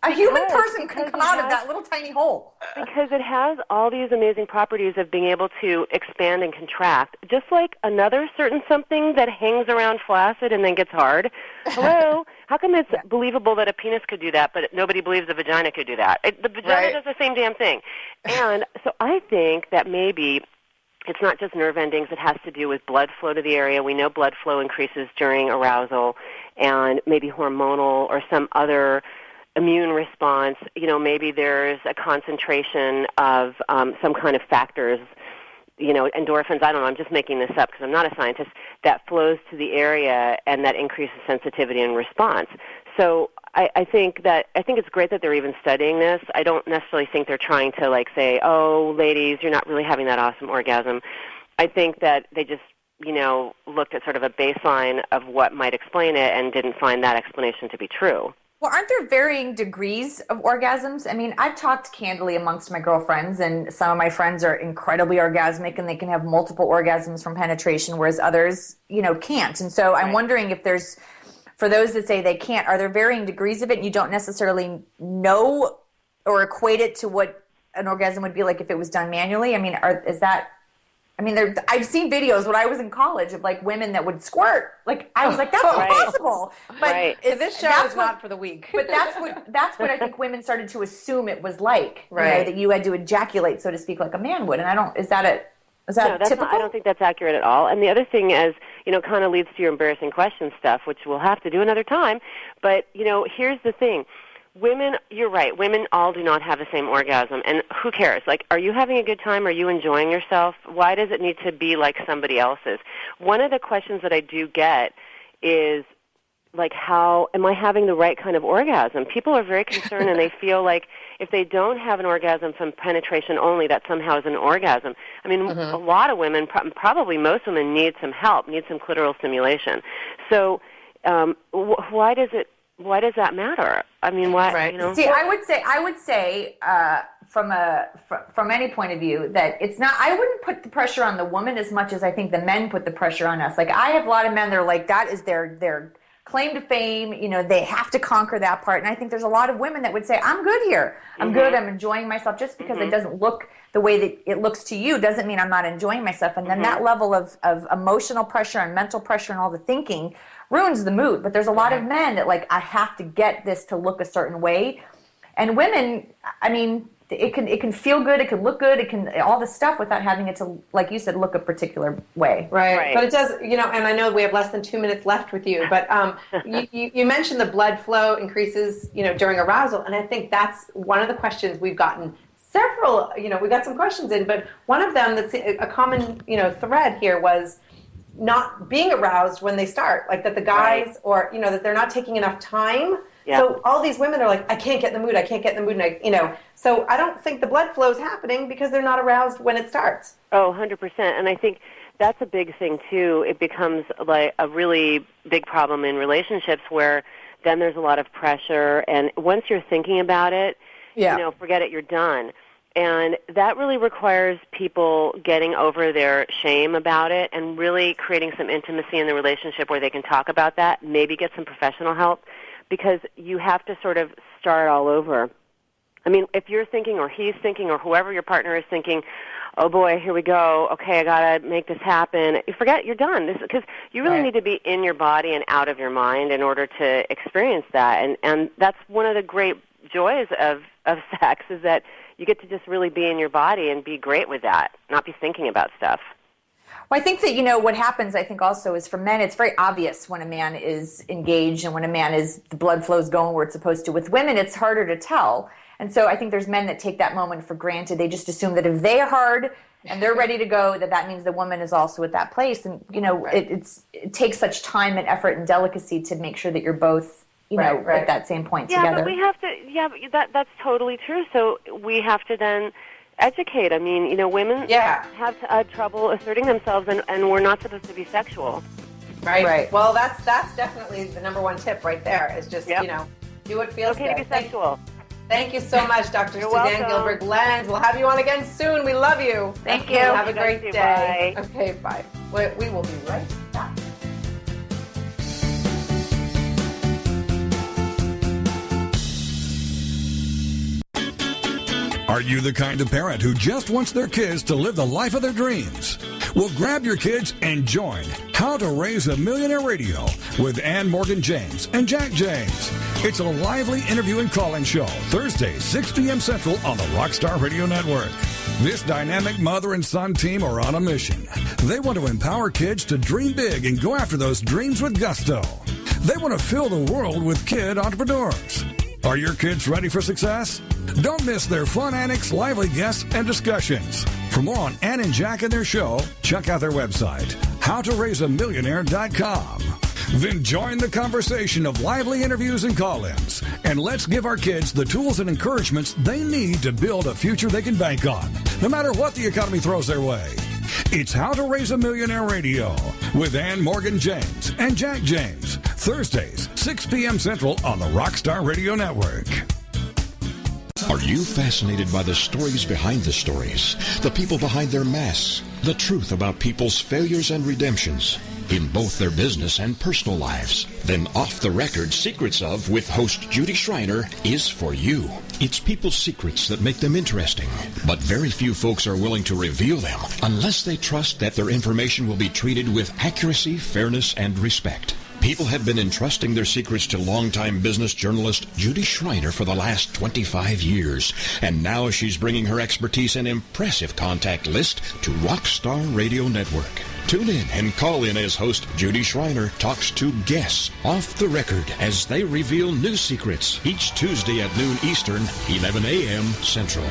A human person can come out of that little tiny hole. Because it has all these amazing properties of being able to expand and contract, just like another certain something that hangs around flaccid and then gets hard. Hello? How come it's believable that a penis could do that, but nobody believes the vagina could do that? The vagina does the same damn thing. And so I think that maybe it's not just nerve endings. It has to do with blood flow to the area. We know blood flow increases during arousal, and maybe hormonal or some other immune response. Maybe there's a concentration of some kind of factors, endorphins, I don't know, I'm just making this up because I'm not a scientist, that flows to the area and that increases sensitivity and response. So I think it's great that they're even studying this. I don't necessarily think they're trying to say, oh, ladies, you're not really having that awesome orgasm. I think that they just, looked at sort of a baseline of what might explain it and didn't find that explanation to be true. Well, aren't there varying degrees of orgasms? I mean, I've talked candidly amongst my girlfriends, and some of my friends are incredibly orgasmic, and they can have multiple orgasms from penetration, whereas others, can't. And so I'm wondering if there's, for those that say they can't, are there varying degrees of it, and you don't necessarily know or equate it to what an orgasm would be like if it was done manually? I mean, I've seen videos when I was in college of women that would squirt. I was like, that's impossible. But this show is not for the weak. But that's what I think women started to assume it was like. Right. That you had to ejaculate, so to speak, like a man would. And is that typical? I don't think that's accurate at all. And the other thing is, kind of leads to your embarrassing question stuff, which we'll have to do another time. But, here's the thing. women, you're right, women all do not have the same orgasm, and who cares? Like, are you having a good time? Are you enjoying yourself? Why does it need to be like somebody else's? One of the questions that I do get is, like, how am I having the right kind of orgasm? People are very concerned, and they feel like if they don't have an orgasm from penetration only, that somehow is an orgasm. I mean, a lot of women, probably most women, need some help, need some clitoral stimulation. So why does that matter? I mean, why? Right. You know? See, I would say from any point of view that it's not. I wouldn't put the pressure on the woman as much as I think the men put the pressure on us. Like, I have a lot of men that are like, that is their claim to fame. You know, they have to conquer that part. And I think there's a lot of women that would say, I'm good here. I'm good. I'm enjoying myself. Just because it doesn't look the way that it looks to you doesn't mean I'm not enjoying myself. And then that level of emotional pressure and mental pressure and all the thinking ruins the mood. But there's a lot of men that, like, I have to get this to look a certain way. And women, I mean, it can feel good, it can look good, it can all this stuff without having it to, like you said, look a particular way. Right. But it does, you know, and I know we have less than 2 minutes left with you, but you mentioned the blood flow increases, you know, during arousal, and I think that's one of the questions we've gotten several, you know, we got some questions in, but one of them that's a common, you know, thread here was not being aroused when they start, like that the guys or, you know, that they're not taking enough time. Yep. So all these women are like, I can't get in the mood, and I, you know, so I don't think the blood flow is happening because they're not aroused when it starts. Oh, 100%. And I think that's a big thing too. It becomes like a really big problem in relationships where then there's a lot of pressure, and once you're thinking about it, you know, forget it, you're done. And that really requires people getting over their shame about it and really creating some intimacy in the relationship where they can talk about that, maybe get some professional help, because you have to sort of start all over. I mean, if you're thinking or he's thinking or whoever your partner is thinking, oh boy, here we go, okay, I got to make this happen, you forget, you're done. Because you really need to be in your body and out of your mind in order to experience that. And that's one of the great joys of sex, is that you get to just really be in your body and be great with that, not be thinking about stuff. Well, I think that, you know, what happens, I think also is for men, it's very obvious when a man is engaged and when a man is, the blood flow is going where it's supposed to. With women, it's harder to tell. And so I think there's men that take that moment for granted. They just assume that if they're hard and they're ready to go, that means the woman is also at that place. And, you know, it takes such time and effort and delicacy to make sure that you're both, you know, at that same point together. But we have to, that's totally true. So we have to then educate. I mean, you know, women have trouble asserting themselves, and we're not supposed to be sexual. Right. Well, that's definitely the number one tip right there, is just, you know, do what feels good. Okay to be sexual. Thank you so much, Dr. Suzanne Gilberg-Lenz. We'll have you on again soon. We love you. Thank you. Have a great day. Bye. Okay, bye. We will be right back. Are you the kind of parent who just wants their kids to live the life of their dreams? Well, grab your kids and join How to Raise a Millionaire Radio with Ann Morgan James and Jack James. It's a lively interview and call-in show, Thursdays, 6 p.m. Central on the Rockstar Radio Network. This dynamic mother and son team are on a mission. They want to empower kids to dream big and go after those dreams with gusto. They want to fill the world with kid entrepreneurs. Are your kids ready for success? Don't miss their fun antics, lively guests, and discussions. For more on Ann and Jack and their show, check out their website, howtoraiseamillionaire.com. Then join the conversation of lively interviews and call-ins. And let's give our kids the tools and encouragements they need to build a future they can bank on, no matter what the economy throws their way. It's How to Raise a Millionaire Radio with Ann Morgan James and Jack James. Thursdays, 6 p.m. Central on the Rockstar Radio Network. Are you fascinated by the stories behind the stories, the people behind their masks, the truth about people's failures and redemptions in both their business and personal lives? Then Off the Record Secrets of with host Judy Schreiner is for you. It's people's secrets that make them interesting, but very few folks are willing to reveal them unless they trust that their information will be treated with accuracy, fairness, and respect. People have been entrusting their secrets to longtime business journalist Judy Schreiner for the last 25 years, and now she's bringing her expertise and impressive contact list to Rockstar Radio Network. Tune in and call in as host Judy Schreiner talks to guests off the record as they reveal new secrets each Tuesday at noon Eastern, 11 a.m. Central.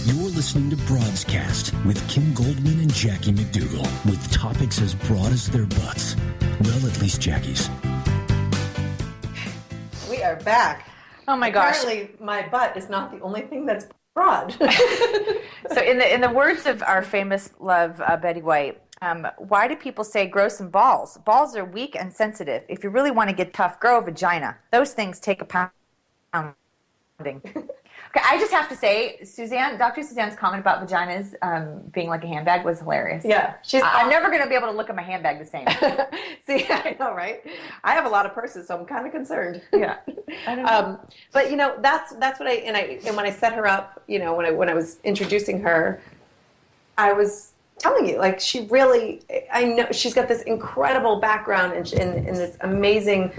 You're listening to Broadscast with Kim Goldman and Jackie McDougall, with topics as broad as their butts. Well, at least Jackie's. We are back. Oh my gosh. Apparently my butt is not the only thing that's broad. So in the words of our famous love, Betty White, why do people say grow some balls? Balls are weak and sensitive. If you really want to get tough, grow a vagina. Those things take a pounding. Okay, I just have to say, Dr. Suzanne's comment about vaginas being like a handbag was hilarious. Yeah. I'm never going to be able to look at my handbag the same. See, I know, right? I have a lot of purses, so I'm kind of concerned. Yeah. I don't know. But, that's what and when I set her up, when I was introducing her, I was telling you, like, she really, I know she's got this incredible background in this amazing,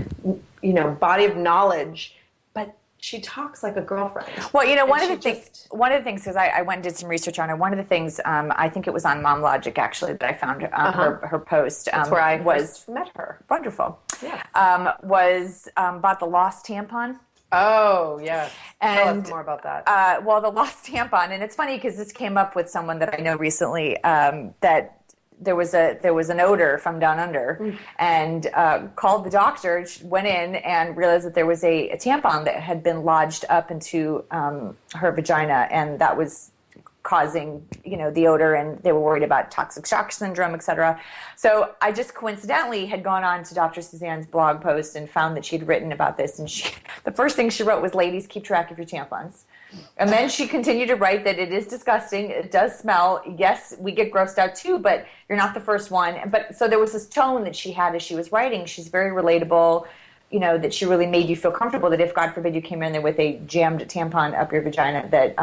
body of knowledge, but she talks like a girlfriend. Well, one of the things, because I went and did some research on her, one of the things, I think it was on Mom Logic, actually, that I found her post. That's where I first met her. Wonderful. Yes. Was about the lost tampon. Oh, yes. And, tell us more about that. Well, the lost tampon, and it's funny because this came up with someone that I know recently, that there was an odor from down under, and called the doctor, went in and realized that there was a tampon that had been lodged up into her vagina, and that was causing the odor, and they were worried about toxic shock syndrome, etc. So I just coincidentally had gone on to Dr. Suzanne's blog post and found that she'd written about this, and the first thing she wrote was, "Ladies, keep track of your tampons." And then she continued to write that it is disgusting. It does smell. Yes, we get grossed out too, but you're not the first one. But so there was this tone that she had as she was writing. She's very relatable, that she really made you feel comfortable that if, God forbid, you came in there with a jammed tampon up your vagina, that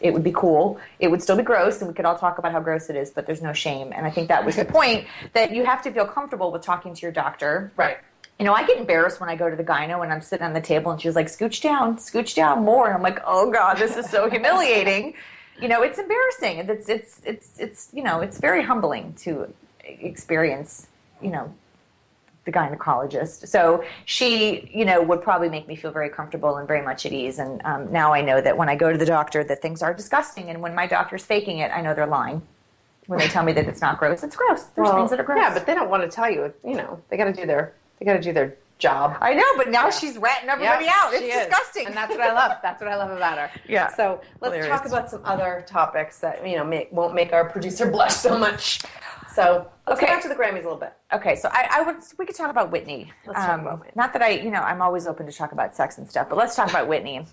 it would be cool. It would still be gross, and we could all talk about how gross it is, but there's no shame. And I think that was the point, that you have to feel comfortable with talking to your doctor. Right. I get embarrassed when I go to the gyno and I'm sitting on the table and she's like, scooch down more. And I'm like, oh God, this is so humiliating. It's embarrassing. It's very humbling to experience, the gynecologist. So she, would probably make me feel very comfortable and very much at ease. And now I know that when I go to the doctor that things are disgusting. And when my doctor's faking it, I know they're lying. When they tell me that it's not gross, it's gross. There's things that are gross. Yeah, but they don't want to tell you. They got to do their job. I know, but now she's ratting everybody out. It's disgusting. And that's what I love. That's what I love about her. Yeah. So let's talk about some other topics that, won't make our producer blush so much. So let's go back to the Grammys a little bit. Okay, so we could talk about Whitney. Let's talk about Whitney. Not that I'm always open to talk about sex and stuff, but let's talk about Whitney.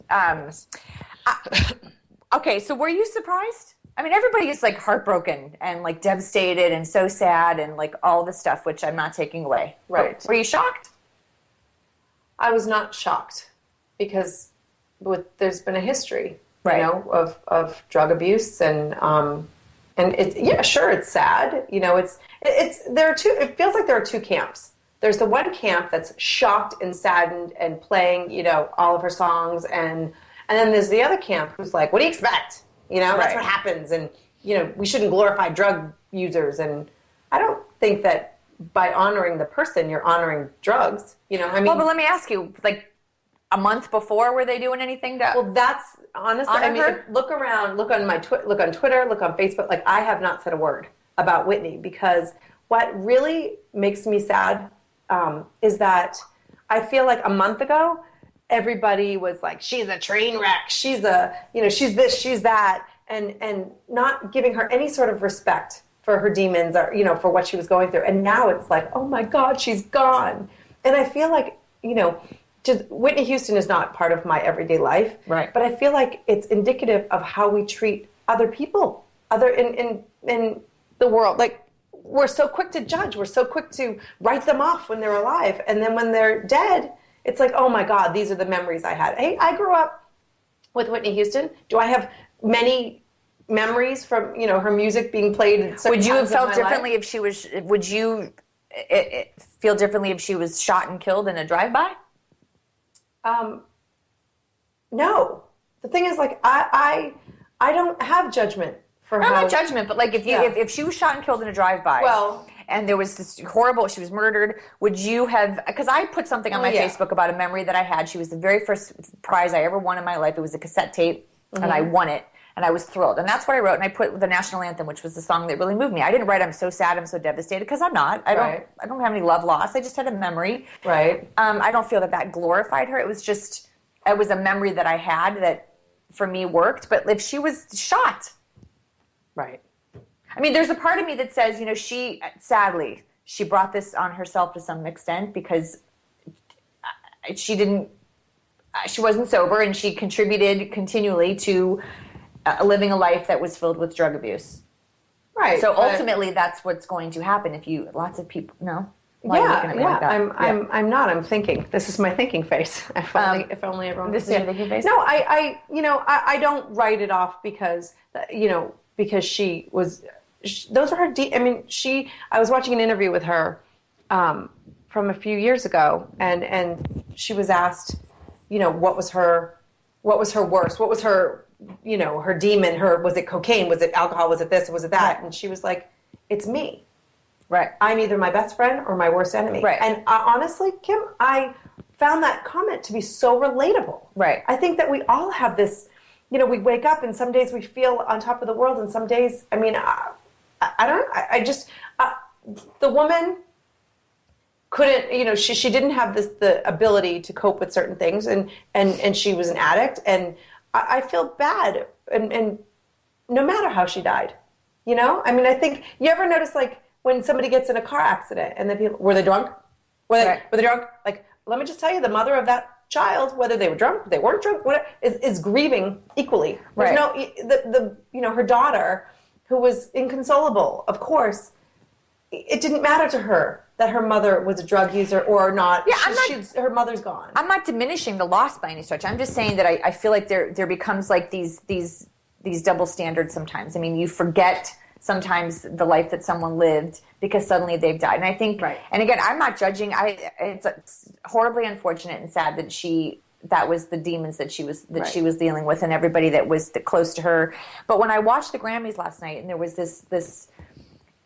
Okay, so were you surprised? I mean, everybody is like heartbroken and like devastated and so sad and like all this stuff, which I'm not taking away. Right. But were you shocked? I was not shocked because there's been a history, right, of drug abuse and it's sad. It feels like there are two camps. There's the one camp that's shocked and saddened and playing, all of her songs, and then there's the other camp who's like, what do you expect? That's what happens, and we shouldn't glorify drug users. And I don't think that by honoring the person, you're honoring drugs. Well, but let me ask you, like a month before, were they doing anything to? Well, that's honestly. Look around, look on Twitter, look on Facebook. Like, I have not said a word about Whitney, because what really makes me sad is that I feel like a month ago, everybody was like, she's a train wreck. She's she's this, she's that. And not giving her any sort of respect for her demons or, for what she was going through. And now it's like, oh my God, she's gone. And I feel like, just Whitney Houston is not part of my everyday life. Right. But I feel like it's indicative of how we treat other people, in the world. Like, we're so quick to judge. We're so quick to write them off when they're alive. And then when they're dead, it's like, oh my God, these are the memories I had. Hey, I grew up with Whitney Houston. Do I have many memories from, her music being played at certain Would you have times of felt my differently life? if she was, would you feel differently if she was shot and killed in a drive-by? No. The thing is, like, I don't have judgment for not judgment, but like if she was shot and killed in a drive-by, and there was this horrible, she was murdered, would you have, because I put something on my Facebook about a memory that I had. She was the very first prize I ever won in my life. It was a cassette tape, and I won it, and I was thrilled. And that's what I wrote, and I put the national anthem, which was the song that really moved me. I didn't write I'm so sad, I'm so devastated, because I'm not. I don't have any love loss. I just had a memory. Right. I don't feel that glorified her. It was a memory that I had that, for me, worked. But if she was shot... Right. I mean, there's a part of me that says, sadly, she brought this on herself to some extent because she wasn't sober, and she contributed continually to living a life that was filled with drug abuse. Right. So ultimately, that's what's going to happen lots of people, no? I'm not. I'm thinking. This is my thinking face. If only everyone. This is your thinking face. No, I don't write it off because she was. Those are her. I was watching an interview with her from a few years ago, and she was asked, what was her worst? What was her, her demon? Was it cocaine? Was it alcohol? Was it this? Was it that? Right. And she was like, it's me. Right. I'm either my best friend or my worst enemy. Right. And honestly, Kim, I found that comment to be so relatable. Right. I think that we all have this, we wake up and some days we feel on top of the world, and some days, the woman couldn't, she didn't have the ability to cope with certain things, and she was an addict, and I feel bad, and no matter how she died, I think, you ever notice, like, when somebody gets in a car accident and then people, were they drunk? Were they drunk? Like, let me just tell you, the mother of that child, whether they were drunk, they weren't drunk, whatever, is grieving equally. There's her daughter, who was inconsolable, of course, it didn't matter to her that her mother was a drug user or not. Yeah, her mother's gone. I'm not diminishing the loss by any stretch. I'm just saying that I feel like there becomes like these double standards sometimes. I mean, you forget sometimes the life that someone lived because suddenly they've died. And I think, and again, I'm not judging. It's horribly unfortunate and sad that that was the demons that she was dealing with, and everybody that was close to her. But when I watched the Grammys last night, and there was this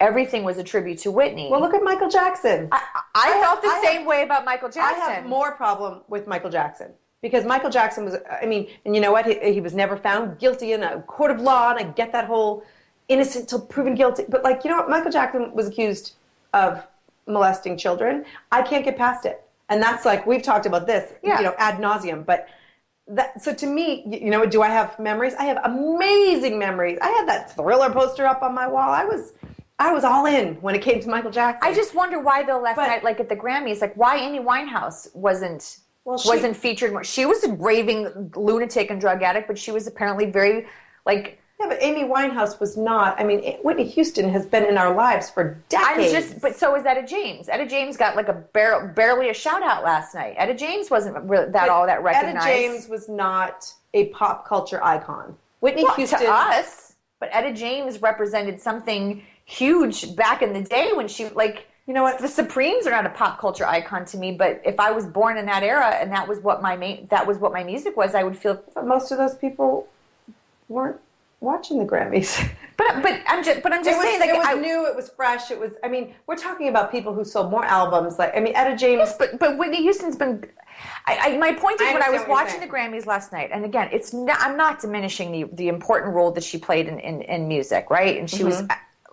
everything was a tribute to Whitney. Well, look at Michael Jackson. I felt the same way about Michael Jackson. I have more problem with Michael Jackson. Because Michael Jackson was, and you know what? He was never found guilty in a court of law, and I get that whole innocent till proven guilty. But, like, you know what? Michael Jackson was accused of molesting children. I can't get past it. And that's like, we've talked about this, ad nauseum. But so to me, do I have memories? I have amazing memories. I had that Thriller poster up on my wall. I was all in when it came to Michael Jackson. I just wonder why, though, last night, like at the Grammys, like why Amy Winehouse wasn't featured more. She was a raving lunatic and drug addict, but she was apparently very, like... Yeah, but Amy Winehouse was not. I mean, Whitney Houston has been in our lives for decades. But so is Etta James. Etta James got like barely a shout out last night. Etta James wasn't all that recognized. Etta James was not a pop culture icon. Whitney Houston to us, but Etta James represented something huge back in the day when she like. You know what? The Supremes are not a pop culture icon to me, but if I was born in that era and that was what my music was, I would feel. But most of those people weren't watching the Grammys. But I'm just saying, like, it was new, it was fresh, it was. I mean, we're talking about people who sold more albums. Like, I mean, Etta James. Yes, but Whitney Houston's been. My point is, when I was watching the Grammys last night, and again, I'm not diminishing the important role that she played in music, right? And she was.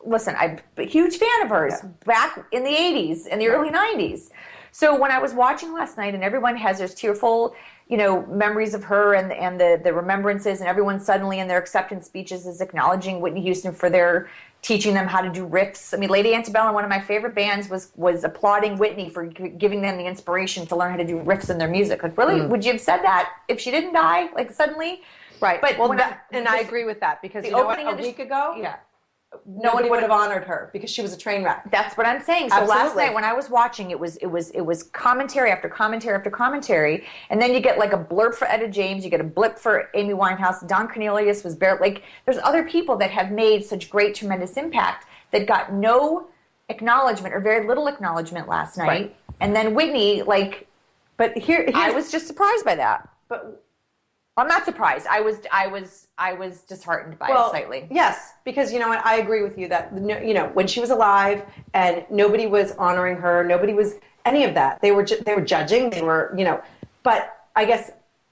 Listen, I'm a huge fan of hers back in the 80s and the early 90s. So when I was watching last night, and everyone has their tearful, memories of her and the remembrances, and everyone suddenly in their acceptance speeches is acknowledging Whitney Houston for their teaching them how to do riffs. I mean, Lady Antebellum, one of my favorite bands, was applauding Whitney for giving them the inspiration to learn how to do riffs in their music. Like, really, would you have said that if she didn't die, like, suddenly? Right. But I agree with that, because a week ago, nobody would have honored her because she was a train wreck. That's what I'm saying. So last night when I was watching, it was commentary after commentary after commentary, and then you get like a blurb for Etta James, you get a blip for Amy Winehouse. Don Cornelius was bare. Like, there's other people that have made such great, tremendous impact that got no acknowledgement or very little acknowledgement last night. Right. And then Whitney, like, but here I was just surprised by that. But I'm not surprised. I was disheartened by it slightly. Yes, because you know what? I agree with you that, you know, when she was alive and nobody was honoring her, nobody was any of that. They were judging. They were, you know, but I guess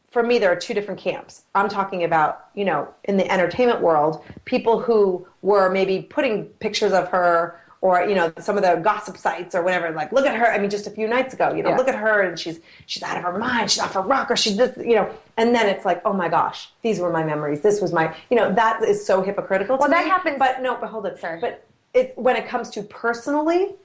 for me, there are two different camps. I'm talking about, you know, in the entertainment world, people who were maybe putting pictures of her, or, you know, some of the gossip sites or whatever, like, look at her. I mean, just a few nights ago, you know, look at her, and she's out of her mind. She's off her rocker. She's this, you know, and then it's like, oh my gosh, these were my memories. This was my, you know, that is so hypocritical to me. Well, that happens. But hold it. Sorry. But when it comes to personally,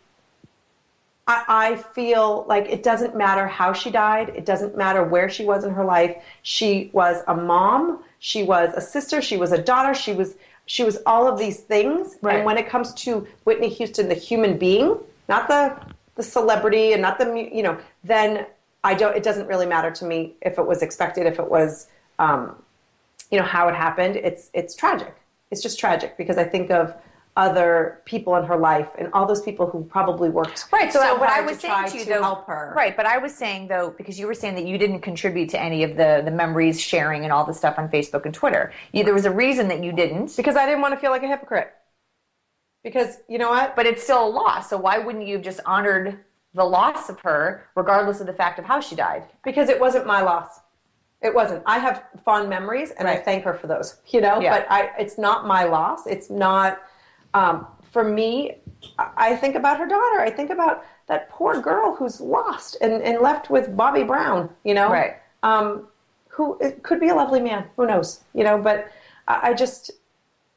I feel like it doesn't matter how she died. It doesn't matter where she was in her life. She was a mom. She was a sister. She was a daughter. She was all of these things. Right. And when it comes to Whitney Houston, the human being, not the celebrity and not the, you know, then it doesn't really matter to me if it was expected, if it was, you know, how it happened. It's tragic. It's just tragic because I think of other people in her life and all those people who probably worked so what I was saying to help her. Right, but I was saying, though, because you were saying that you didn't contribute to any of the memories sharing and all the stuff on Facebook and Twitter. There was a reason that you didn't. Because I didn't want to feel like a hypocrite. Because, you know what? But it's still a loss, so why wouldn't you have just honored the loss of her, regardless of the fact of how she died? Because it wasn't my loss. It wasn't. I have fond memories, and I thank her for those, you know? Yeah. But it's not my loss. It's not... for me, I think about her daughter. I think about that poor girl who's lost and left with Bobby Brown, you know, right. Who it could be a lovely man. Who knows, you know, but I just,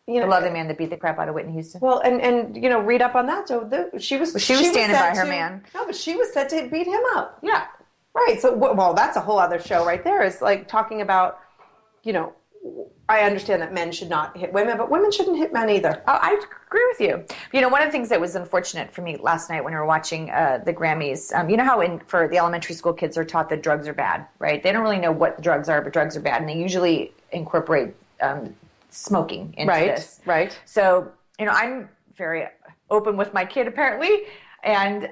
you know. A lovely man that beat the crap out of Whitney Houston. Well, and you know, read up on that. So she was standing by her man. No, but she was set to beat him up. Yeah. Right. So, well, that's a whole other show right there. Is like talking about, you know, I understand that men should not hit women, but women shouldn't hit men either. Oh, I agree with you. You know, one of the things that was unfortunate for me last night when we were watching the Grammys, you know how for the elementary school kids are taught that drugs are bad, right? They don't really know what the drugs are, but drugs are bad, and they usually incorporate smoking into this. Right. So, you know, I'm very open with my kid apparently, and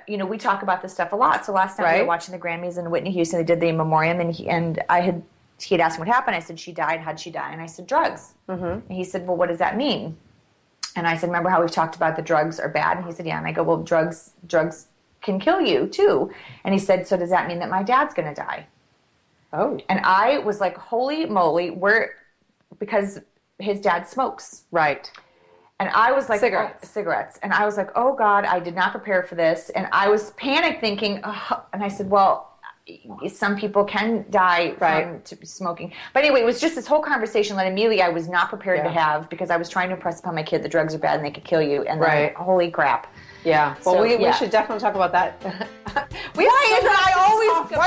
you know, we talk about this stuff a lot. So last time we were watching the Grammys and Whitney Houston, they did the in memoriam, and he had asked me what happened. I said, she died. How'd she die? And I said, drugs. Mm-hmm. And he said, well, what does that mean? And I said, remember how we've talked about the drugs are bad? And he said, yeah. And I go, well, drugs can kill you too. And he said, so does that mean that my dad's going to die? Oh. And I was like, holy moly, because his dad smokes. Right. And I was like, cigarettes. And I was like, oh God, I did not prepare for this. And I was panic thinking, and I said, well, some people can die from smoking. But anyway, it was just this whole conversation that immediately I was not prepared to have because I was trying to impress upon my kid the drugs are bad and they could kill you. And then, holy crap. Yeah. Well, we should definitely talk about that. Right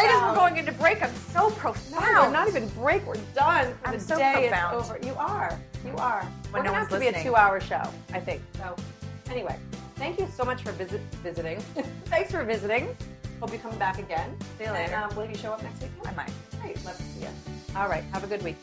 as we're going into break, I'm so profound. No, we're not even break. We're done for the day. Profound. It's over. You are. When no one's listening. It's going to have to be a 2-hour show, I think. So, anyway, thank you so much for visiting. Thanks for visiting. Hope you come back again. See you later. And will you show up next week? I might. Great. Love to see you. All right. Have a good week.